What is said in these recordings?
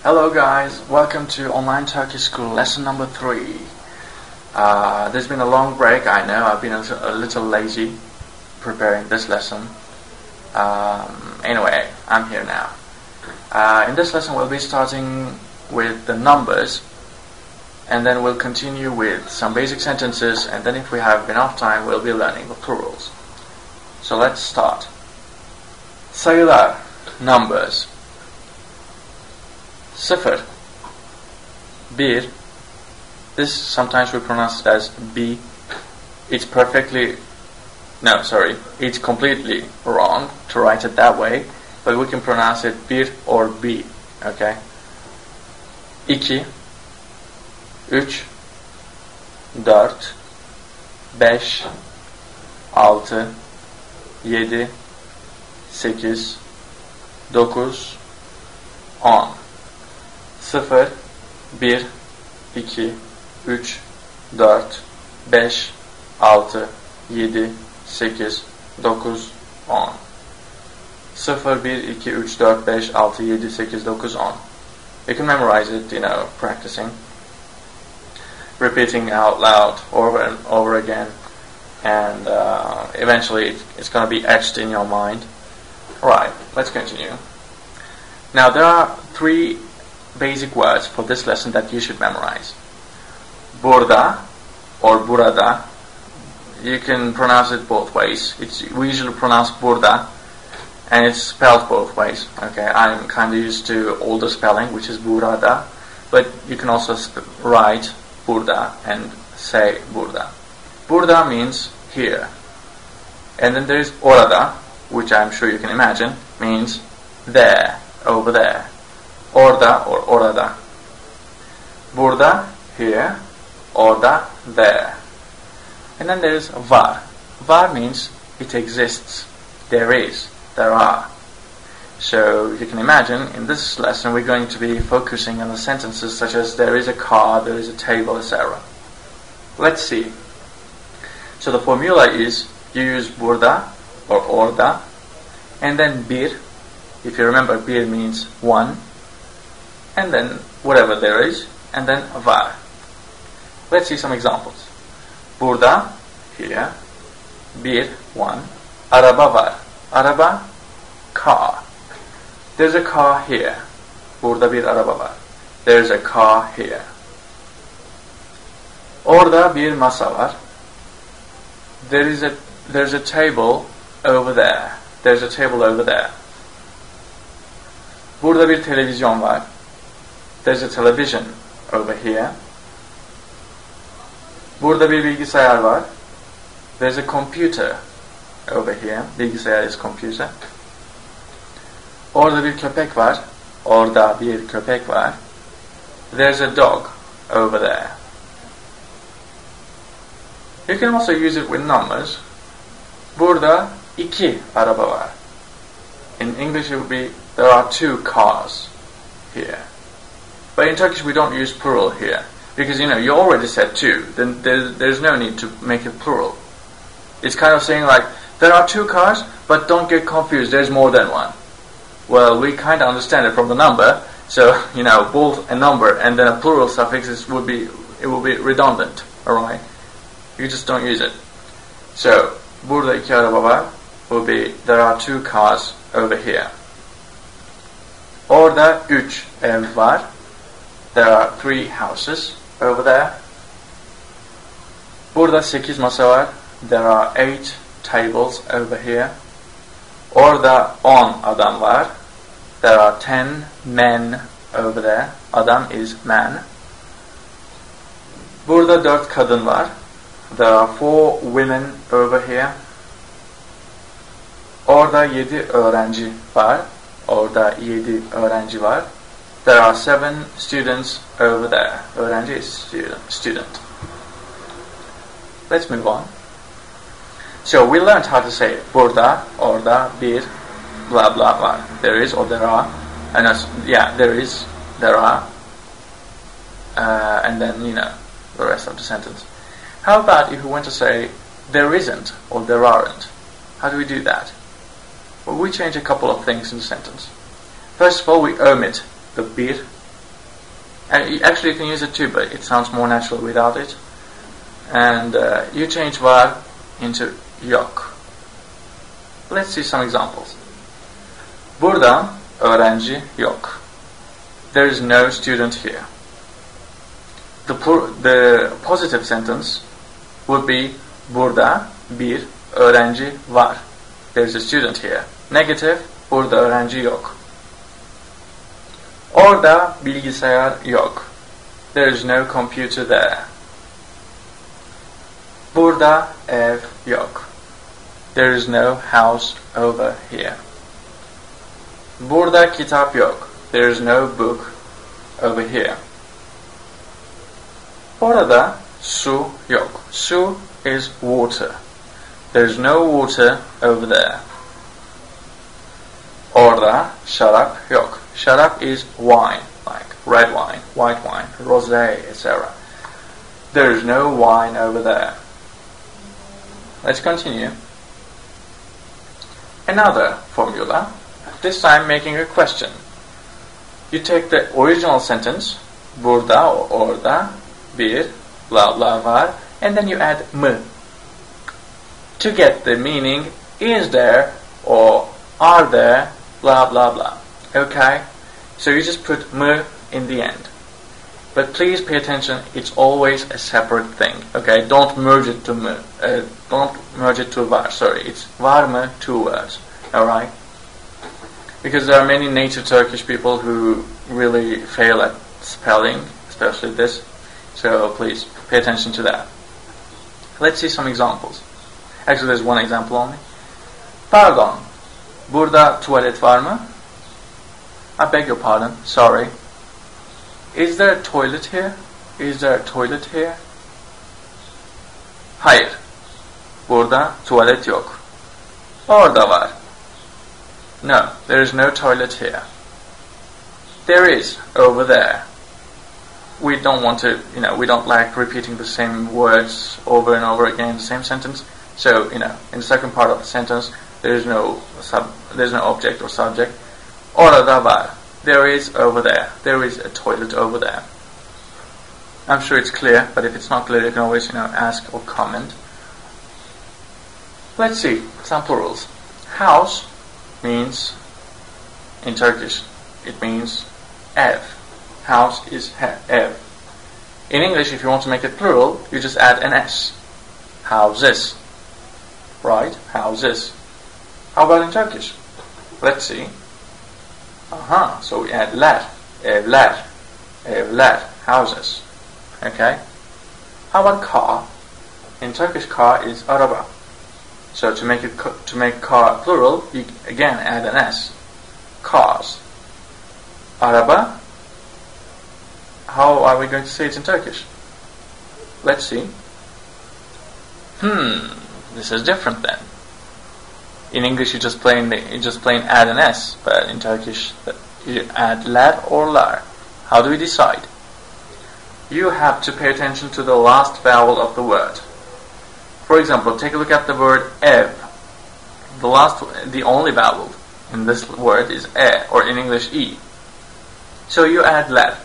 Hello guys, welcome to Online Turkish School lesson number 3. There's been a long break, I know. I've been a little lazy preparing this lesson. Anyway, I'm here now. In this lesson we'll be starting with the numbers, and then we'll continue with some basic sentences, and then if we have enough time we'll be learning the plurals. So let's start. Sayılar, numbers. 0, 1. This sometimes we pronounce it as B. It's completely wrong to write it that way, but we can pronounce it bir or B. Okay? 2, 3, 4, 5, 6, 7, 8, 9, 10. 0, 1, 2, 3, 4, 5, 6, 7, 8, 9, 10. 0, 1, 2, 3, 4, 5, 6, 7, 8, 9, 10. You can memorize it, practicing, repeating out loud over and over again, and eventually it's going to be etched in your mind. Alright, let's continue. Now there are 3 basic words for this lesson that you should memorize. Burada or burada. You can pronounce it both ways. We usually pronounce burada, and it's spelled both ways. Okay, I'm kind of used to older spelling, which is burada, but you can also write burada and say burada. Burada means here, and then there is orada, which I'm sure you can imagine means there, over there. Orada or orada. Burada, here. Orada, there. And then there is var. Var means it exists. There is. There are. So you can imagine in this lesson we're going to be focusing on the sentences such as there is a car, there is a table, etc. Let's see. So the formula is you use burada or orada, and then bir. If you remember, bir means one, and then whatever there is, and then var. Let's see some examples. Burada, here, bir, one, araba var. Araba, car. There's a car here. Burada bir araba var. There's a car here. Orada bir masa var. There's a table over there. There's a table over there. Burada bir televizyon var. There's a television over here. Burada bir bilgisayar var. There's a computer over here. Bilgisayar is computer. Orada bir köpek var. Orada bir köpek var. There's a dog over there. You can also use it with numbers. Burada 2 araba var. In English it would be there are 2 cars here. But in Turkish we don't use plural here. Because you already said 2. Then there's no need to make it plural. It's kind of saying like, there are 2 cars, but don't get confused, there's more than one. Well, we kind of understand it from the number. So, both a number and then a plural suffix will be redundant. Alright? You just don't use it. So, burada 2 araba var will be, there are 2 cars over here. Orada 3 ev var. There are 3 houses over there. Burada 8 masa var. There are 8 tables over here. Orada 10 adam var. There are 10 men over there. Adam is man. Burada 4 kadın var. There are 4 women over here. Orada 7 öğrenci var. Orada 7 öğrenci var. There are 7 students over there. Öğrenci is student. Let's move on. So we learned how to say burada, orada, bir, blah blah blah. There is or there are. And there is, there are. And then, the rest of the sentence. How about if we want to say there isn't or there aren't? How do we do that? Well, we change a couple of things in the sentence. First of all, we omit the bir Actually, you can use it too, but it sounds more natural without it. And you change var into yok. Let's see some examples. Burada öğrenci yok. There is no student here. The positive sentence would be burada bir öğrenci var. There is a student here. Negative, burada öğrenci yok. Orada bilgisayar yok. There is no computer there. Burada ev yok. There is no house over here. Burada kitap yok. There is no book over here. Orada su yok. Su is water. There is no water over there. Orada şarap yok. Şarap is wine, like red wine, white wine, rosé, etc. There is no wine over there. Let's continue. Another formula, this time making a question. You take the original sentence, burada or orada bir blah blah var, and then you add m to get the meaning is there or are there blah blah blah. Okay? So you just put m in the end. But please pay attention, it's always a separate thing. Okay? Don't merge it to m. Don't merge it to var. Sorry, it's var mı, two words. Alright? Because there are many native Turkish people who really fail at spelling, especially this. So please pay attention to that. Let's see some examples. Actually, there's one example only. Pardon, burada tuvalet var mı? I beg your pardon, sorry. Is there a toilet here? Is there a toilet here? Hayır, burada tuvalet yok. Orada var. No, there is no toilet here. There is, over there. We don't want to, we don't like repeating the same words over and over again in the same sentence. So, in the second part of the sentence, there's no object or subject. Orada var. There is over there. There is a toilet over there. I'm sure it's clear, but if it's not clear, you can always, ask or comment. Let's see some plurals. House means, in Turkish, it means ev. House is ev. In English, if you want to make it plural, you just add an s. Houses. Right? Houses. How about in Turkish? Let's see. So we add ler. Evler. Evler. Houses. Okay? How about car? In Turkish, car is araba. So to make car plural, you again add an s. Cars. Araba. How are we going to say it in Turkish? Let's see. This is different then. In English, you just plain add an s, but in Turkish, you add ler or lar. How do we decide? You have to pay attention to the last vowel of the word. For example, take a look at the word ev. The only vowel in this word is e, or in English e. So you add ler.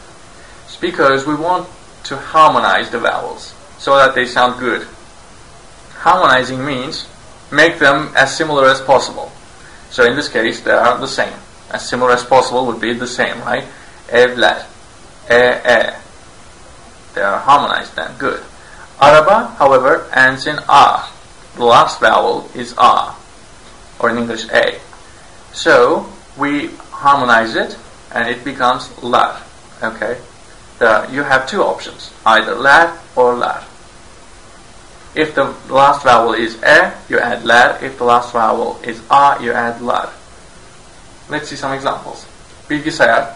It's because we want to harmonize the vowels so that they sound good. Harmonizing means make them as similar as possible. So in this case, they are the same. As similar as possible would be the same, right? Evler, e. They are harmonized then. Good. Araba, however, ends in a. The last vowel is a, or in English a. So we harmonize it, and it becomes lar. Okay. You have two options, either lar or lar. If the last vowel is e, you add lar. If the last vowel is a, you add lar. Let's see some examples. Bilgisayar,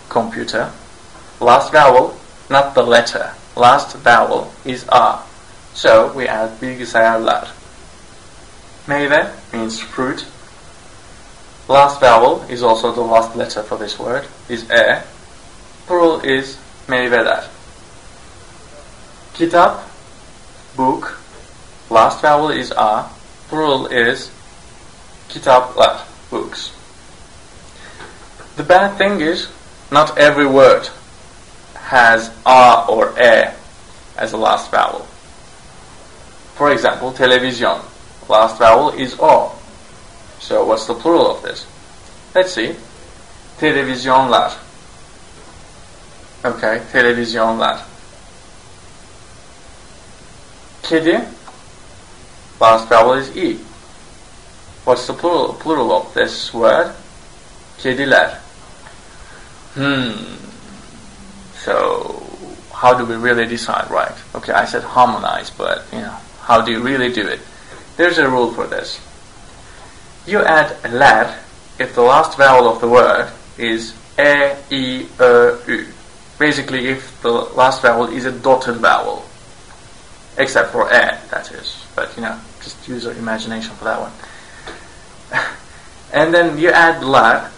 computer. Last vowel, not the letter. Last vowel is a. So we add bilgisayarlar. Meyve means fruit. Last vowel is also the last letter for this word, is e. Plural is meyveler. Kitap, book. Last vowel is a. Plural is kitaplar, books. The bad thing is, not every word has a or e as the last vowel. For example, televizyon, last vowel is o. So what's the plural of this? Let's see. Televizyonlar. Okay, televizyonlar. Kedi, last vowel is e. What's the plural of this word? Kediler. So how do we really decide, right? Okay, I said harmonize, but how do you really do it? There's a rule for this. You add ler if the last vowel of the word is e, I, u. Basically, if the last vowel is a dotted vowel, except for e, that is. But just use your imagination for that one. And then you add lar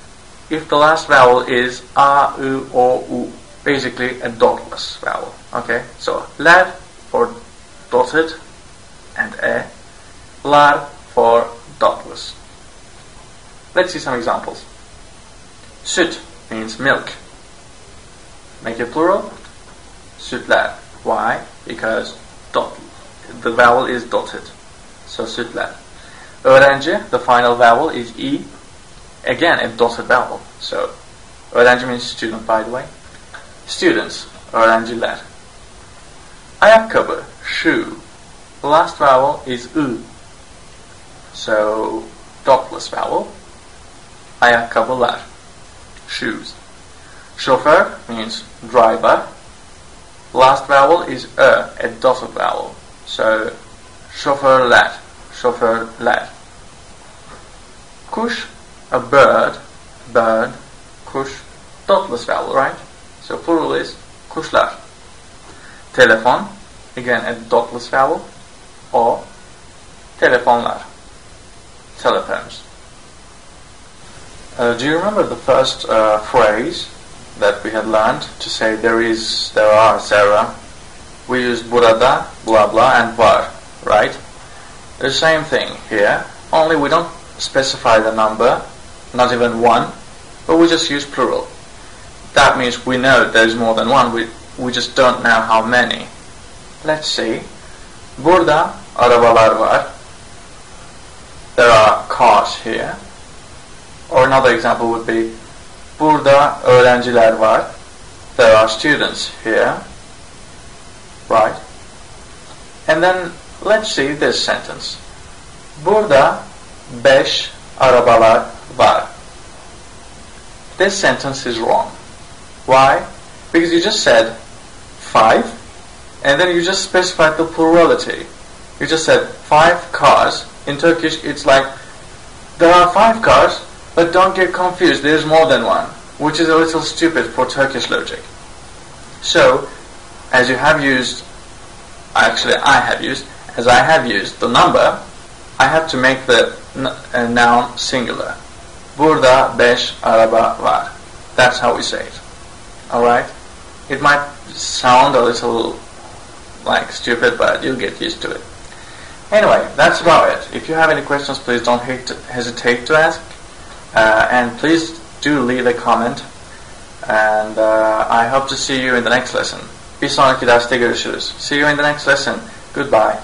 if the last vowel is a, u, o, u. Basically a dotless vowel. Okay, so lar for dotted and e, lar for dotless. Let's see some examples. Süt means milk. Make it plural. Sütler. Why? Because the vowel is dotted. So sütler. Öğrenci, the final vowel is e. Again, a dotted vowel. So öğrenci means student, by the way. Students, öğrenciler. Ayakkabı, shoe. The last vowel is ı. So dotless vowel. Ayakkabılar, shoes. Chauffeur means driver. Last vowel is a dotted vowel. So şoförler, şoförler. Kuş, a bird, kuş, dotless vowel, right? So plural is kuşlar. Telefon, again a dotless vowel, or telefonlar, telephones. Do you remember the first phrase that we had learned to say there are, etc.? We used burada, blah blah, and var, right? The same thing here, only we don't specify the number, not even one, but we just use plural. That means we know there's more than one, we just don't know how many. Let's see. Burada arabalar var. There are cars here. Or another example would be burada öğrenciler var. There are students here. Right? And then let's see this sentence. Burada 5 arabalar var. This sentence is wrong. Why? Because you just said 5 and then you just specified the plurality. You just said 5 cars. In Turkish it's like there are 5 cars, but don't get confused, there's more than one, which is a little stupid for Turkish logic. So, as I have used the number, I have to make the noun singular. Burada 5 araba var. That's how we say it. Alright? It might sound a little like stupid, but you'll get used to it. Anyway, that's about it. If you have any questions, please don't hesitate to ask. And please do leave a comment. And I hope to see you in the next lesson. Bir sonraki derste görüşürüz. See you in the next lesson. Goodbye.